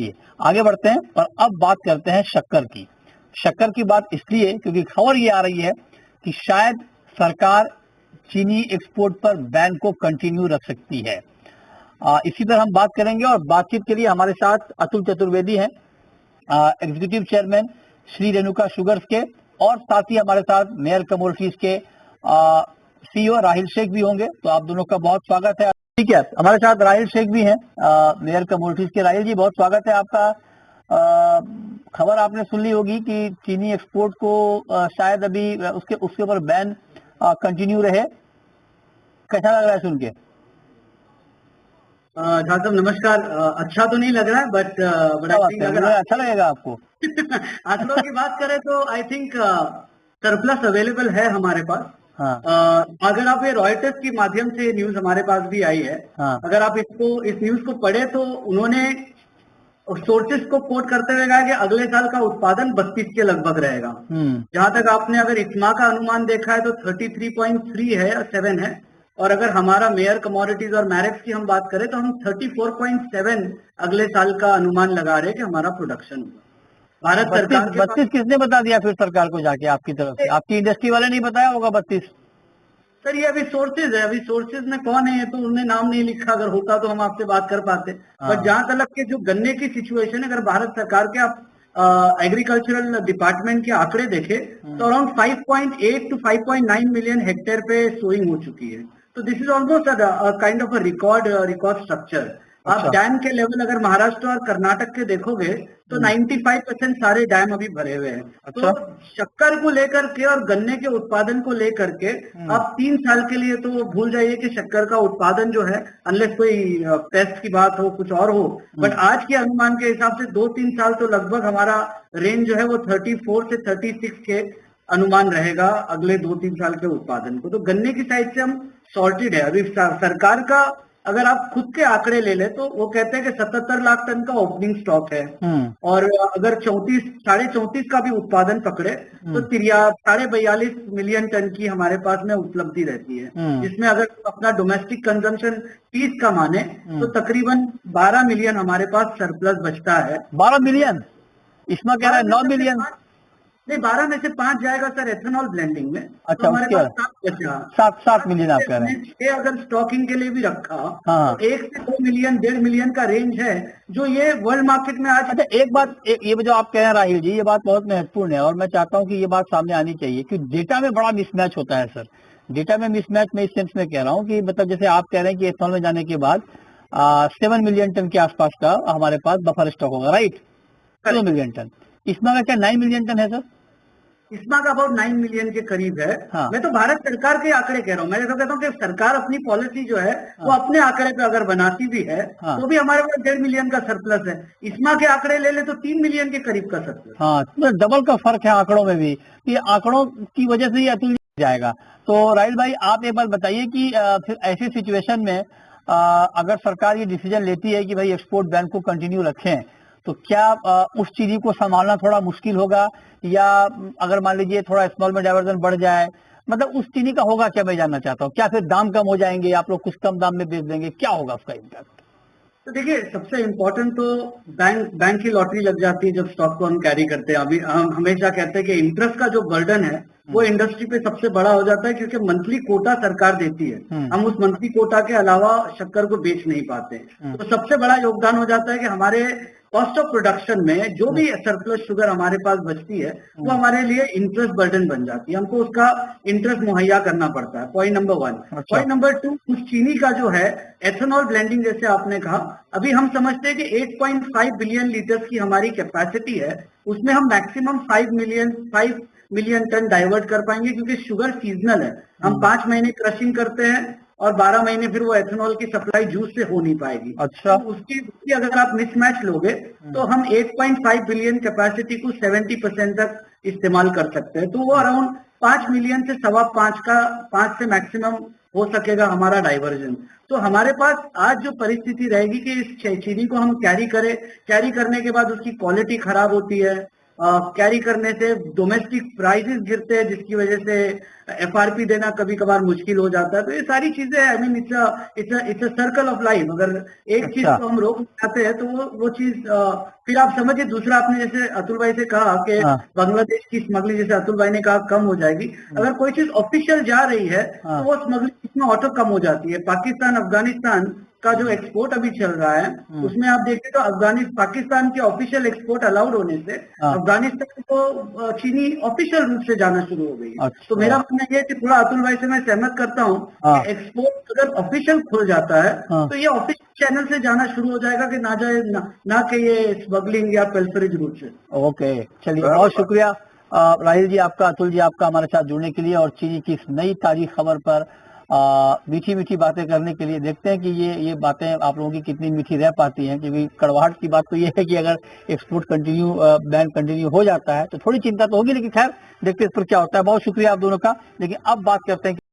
चलिए आगे बढ़ते हैं और अब बात करते हैं शक्कर की। शक्कर की बात इसलिए क्योंकि खबर ये आ रही है कि शायद सरकार चीनी एक्सपोर्ट पर बैन को कंटिन्यू रख सकती है। इसी पर हम बात करेंगे और बातचीत के लिए हमारे साथ अतुल चतुर्वेदी हैं, executive chairman Shri Renuka sugars के, और साथ ही हमारे साथ मेयर कमोडिटीज के सीईओ राहिल शेख भी होंगे। तो आप दोनों का बहुत स्वागत है। ठीक है, हमारे साथ राहिल शेख भी हैं, मेयर कमोडिटीज के। राहिल जी, बहुत स्वागत है आपका। खबर आपने सुन ली होगी कि चीनी एक्सपोर्ट को शायद अभी उसके ऊपर बैन कंटिन्यू रहे। कैसा लग रहा है सुन के? झा साहब नमस्कार। अच्छा तो नहीं लग रहा है बट अगर अच्छा लगेगा आपको। आंकड़ों की बात करें तो आई थिंक सरप्लस अवेलेबल है हमारे पास। हाँ। अगर आप ये रॉयटर्स के माध्यम से न्यूज हमारे पास भी आई है। हाँ। अगर आप इस न्यूज को पढ़े तो उन्होंने सोर्सेस को कोट करते हुए कहा कि अगले साल का उत्पादन 32 के लगभग रहेगा। जहां तक आपने अगर इस्मा का अनुमान देखा है तो 33.3 है या 7 है, और अगर हमारा मेयर कमोडिटीज और मैरिक्स की हम बात करें तो हम 34.7 अगले साल का अनुमान लगा रहे हैं कि हमारा प्रोडक्शन होगा। भारत सरकार 32 किसने बता दिया फिर सरकार को जाके आपकी तरफ से? आपकी इंडस्ट्री वाले नहीं बताया होगा 32? सर ये अभी सोर्सेज है, अभी सोर्सेज में कौन है तो उन्होंने नाम नहीं लिखा। अगर होता तो हम आपसे बात कर पाते। बट जहां तक के जो गन्ने की सिचुएशन है, अगर भारत सरकार के आप एग्रीकल्चरल डिपार्टमेंट के आंकड़े देखे तो अराउंड 5.8 to 5.9 मिलियन हेक्टेयर पे सोइंग हो चुकी है। तो this is almost kind of a record structure. आप डैम के लेवल अगर महाराष्ट्र और कर्नाटक के देखोगे तो 95% सारे डैम अभी भरे हुए हैं। अच्छा। तो शक्कर को लेकर के और गन्ने के उत्पादन को लेकर के आप 3 साल के लिए तो भूल जाइए कि शक्कर का उत्पादन जो है, अनलेस कोई पेस्ट की बात हो, कुछ और हो, बट आज के अनुमान के हिसाब से 2-3 साल तो लगभग हमारा रेंज जो है वो 34 से 36 के अनुमान रहेगा अगले 2-3 साल के उत्पादन को। तो गन्ने की साइड से हम सॉर्टेड है। अभी सरकार का अगर आप खुद के आंकड़े ले ले तो वो कहते हैं कि 77 लाख टन का ओपनिंग स्टॉक है, और अगर 34.5 का भी उत्पादन पकड़े तो 42.5 मिलियन टन की हमारे पास में उपलब्धि रहती है, जिसमें अगर अपना डोमेस्टिक कंजम्पशन 30 का माने तो तकरीबन 12 मिलियन हमारे पास सरप्लस बचता है। 12 मिलियन? इसमें कह रहा है 9 मिलियन? नहीं, 12 में से 5 जाएगा सर एथेनॉल ब्लेंडिंग में। अच्छा, तो हमारे पास 7 बचा। 7 मिलियन आप कह रहे हैं। अगर स्टॉकिंग के लिए भी रखा हाँ। तो 1 से 2 मिलियन 1.5 मिलियन का रेंज है जो ये वर्ल्ड मार्केट में आज। अच्छा, एक बात, ये जो आप कह रहे हैं राहिल जी, ये बात बहुत महत्वपूर्ण है और मैं चाहता हूँ कि ये बात सामने आनी चाहिए कि डेटा में बड़ा मिसमैच होता है सर। डेटा में मिसमैच मैं इस सेंस में कह रहा हूँ कि मतलब जैसे आप कह रहे हैं कि एथेनॉल में जाने के बाद 7 मिलियन टन के आसपास का हमारे पास बफर स्टॉक होगा, राइट? 2 million ton. इसमें का क्या 9 मिलियन टन है सर? इसमें का अबाउट 9 मिलियन के करीब है। हाँ। मैं तो भारत सरकार के आंकड़े कह रहा हूँ। मैं तो कहता हूँ कि सरकार अपनी पॉलिसी जो है वो अपने आंकड़े पे अगर बनाती भी है तो भी हमारे पास 1.5 मिलियन का सरप्लस है। इसमा के आंकड़े ले ले तो 3 मिलियन के करीब का सरप्लस। हाँ, तो डबल का फर्क है आंकड़ों में भी। ये आंकड़ों की वजह से ही अतुल जाएगा। तो राहिल भाई, आप एक बार बताइए कि फिर ऐसी सिचुएशन में अगर सरकार ये डिसीजन लेती है कि भाई एक्सपोर्ट बैन को कंटिन्यू रखें, तो क्या उस चीनी को संभालना थोड़ा मुश्किल होगा, या अगर मान लीजिए थोड़ा स्मॉल में डाइवर्जन बढ़ जाए, मतलब उस चीनी का होगा क्या? मैं जानना चाहता हूँ। क्या फिर दाम कम हो जाएंगे, आप लोग कुछ कम दाम में बेच देंगे, क्या होगा उसका इम्पैक्ट? तो देखिए, सबसे इम्पोर्टेंट तो बैंक की लॉटरी लग जाती है जब स्टॉक को हम कैरी करते हैं। अभी हम हमेशा कहते हैं कि इंटरेस्ट का जो बर्डन है वो इंडस्ट्री पे सबसे बड़ा हो जाता है, क्योंकि मंथली कोटा सरकार देती है। हम उस मंथली कोटा के अलावा शक्कर को बेच नहीं पाते। तो सबसे बड़ा योगदान हो जाता है कि हमारे कॉस्ट ऑफ प्रोडक्शन में जो भी सरप्लस शुगर हमारे पास बचती है वो हमारे लिए इंटरेस्ट बर्डन बन जाती है। हमको उसका इंटरेस्ट मुहैया करना पड़ता है, पॉइंट नंबर 1। पॉइंट नंबर 2, उस चीनी का जो है एथेनॉल ब्लेंडिंग, जैसे आपने कहा, अभी हम समझते हैं कि 8.5 बिलियन लीटर्स की हमारी कैपेसिटी है, उसमें हम मैक्सिमम 5 मिलियन टन डाइवर्ट कर पाएंगे, क्योंकि शुगर सीजनल है। हम 5 महीने क्रशिंग करते हैं और 12 महीने फिर वो एथेनॉल की सप्लाई जूस से हो नहीं पाएगी। अच्छा। तो उसकी अगर आप मिसमैच लोगे तो हम 8.5 बिलियन कैपेसिटी को 70% तक इस्तेमाल कर सकते हैं। तो वो अराउंड 5 मिलियन से 5.25 का 5 से मैक्सिमम हो सकेगा हमारा डाइवर्जन। तो हमारे पास आज जो परिस्थिति रहेगी कि इस चीनी को हम कैरी करने के बाद उसकी क्वालिटी खराब होती है, कैरी करने से डोमेस्टिक प्राइसेस गिरते हैं, जिसकी वजह से FRP देना कभी कभार मुश्किल हो जाता है। तो ये सारी चीजें, I mean it's a circle of life. अगर एक चीज अच्छा। को हम रोक जाते हैं तो वो चीज फिर आप समझिए। दूसरा, आपने जैसे अतुल भाई से कहा कि हाँ। बांग्लादेश की स्मगलिंग, जैसे अतुल भाई ने कहा, कम हो जाएगी। अगर कोई चीज ऑफिशियल जा रही है हाँ। तो वो स्मगलिंग इसमें ऑटो कम हो जाती है। पाकिस्तान अफगानिस्तान का जो एक्सपोर्ट अभी चल रहा है उसमें आप देखिए तो पाकिस्तान के ऑफिशियल एक्सपोर्ट अलाउड होने से हाँ। अफगानिस्तान को चीनी ऑफिशियल रूप से जाना शुरू हो गई है। अच्छा। तो मेरा मानना ये है कि थोड़ा अतुल भाई से मैं सहमत करता हूँ हाँ। कि एक्सपोर्ट अगर ऑफिशियल खुल जाता है हाँ। तो ये ऑफिशियल चैनल से जाना शुरू हो जाएगा, कि ना जाए ना कि ये स्मगलिंग या पेल्फरेज रूट से। ओके, चलिए, बहुत शुक्रिया राहिल जी आपका, अतुल जी आपका हमारे साथ जुड़ने के लिए और चीनी की इस नई ताजी खबर पर मीठी मीठी बातें करने के लिए। देखते हैं कि ये बातें आप लोगों की कितनी मीठी रह पाती हैं, क्योंकि कड़वाहट की बात तो ये है कि अगर एक्सपोर्ट बैन कंटिन्यू हो जाता है तो थोड़ी चिंता तो होगी, लेकिन खैर देखते हैं इस पर क्या होता है। बहुत शुक्रिया आप दोनों का। लेकिन अब बात करते हैं